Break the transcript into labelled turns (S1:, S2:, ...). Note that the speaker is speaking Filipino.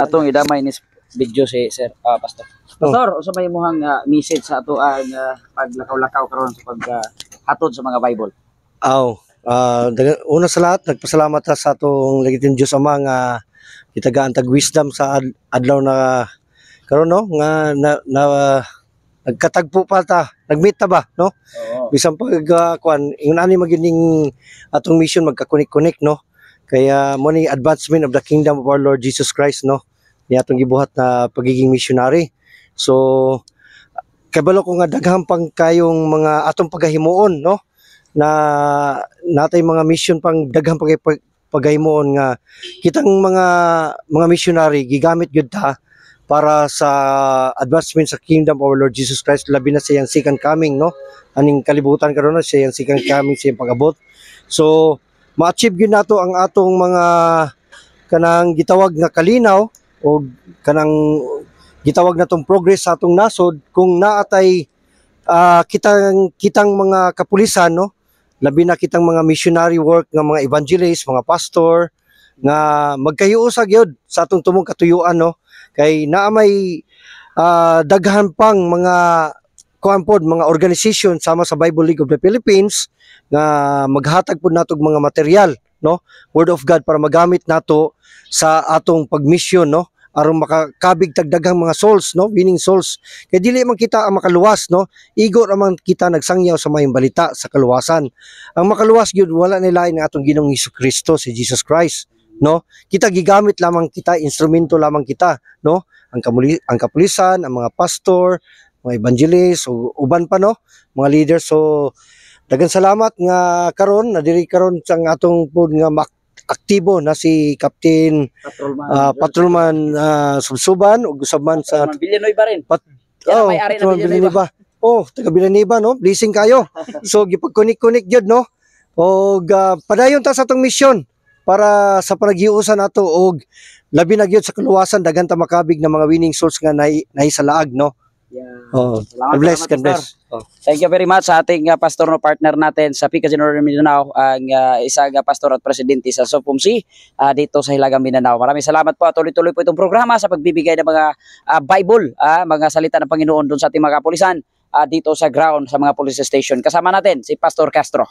S1: atong idamay ni video si Sir Pastor. Pastor, usa may imong message sa ato ang paglakaw-lakaw karon sa paghatod sa mga Bible.
S2: Una sa lahat, nagpasalamat ta sa atong legitimong Dios Ama nga kitagaan tag wisdom sa adlaw na karon no nga nagkatagpo pa ta, nagmeet ta ba no? Bisan pag kuan ingon ani magining atong mission magka-connect no. Kaya mo ni advancement of the kingdom of our Lord Jesus Christ no. Ni atong gibuhat na pagiging missionary. So kabalo ko nga daghang pang kayong mga atong pagahimuon no na natay mga mission pang daghang pagahimuon nga kitang mga missionary gigamit gyud ta para sa advancement sa kingdom of our Lord Jesus Christ, labi na sa iyang second coming no. Aning kalibutan karon na sa iyang second coming, sa iyang pag-abot. So ma-achieve gyud nato ang atong mga kanang gitawag nga kalinaw o kanang gitawag natong progress sa atong nasod kung naatay kitang mga kapulisan no, labi na kitang mga missionary work nga mga evangelist, mga pastor nga magkahiusa gyud sa atong tumong katuyuan no. Kay naa may daghan pang mga kuanpod mga organization sama sa Bible League of the Philippines nga maghatag pud nato mga material no, word of God para magamit nato sa atong pagmission no, aron makakabig tagdaghang mga souls no, winning souls. Kay dili man kita ang makaluwas no, igo raman kita nagsangyaw sa mayong balita sa kaluwasan. Ang makaluwas gyud wala ni lain nga atong Ginoong Hesukristo si Jesus Christ no. Kita gigamit lamang kita, instrumento lamang kita no, ang kapulisan, ang mga pastor, mga evangelist o uban pa no, mga leaders. So daghang salamat nga karon nadiri karon sang atong pod nga aktibo na si Captain Patrolman Subsuban ug usab man sa
S1: Villanueva rin. May-ari na
S2: Villanueva. Taga Villanueva no, blessing kayo. So gipag-connect gyud no. Og padayon ta sa atong mission para sa panaghiusan nato og labi na gyud sa kaluwasan daghan ta makabig na mga winning souls nga nahi sa laag no. Bless.
S1: Thank you very much sa ating pastor no partner natin sa PICA General Mindanao, ang isa nga pastor at presidente sa SOPMC dito sa Hilagang Mindanao. Maraming salamat po at tuloy-tuloy po itong programa sa pagbibigay ng mga Bible, mga salita ng Panginoon doon sa ating mga kapulisan dito sa ground sa mga police station. Kasama natin si Pastor Castro.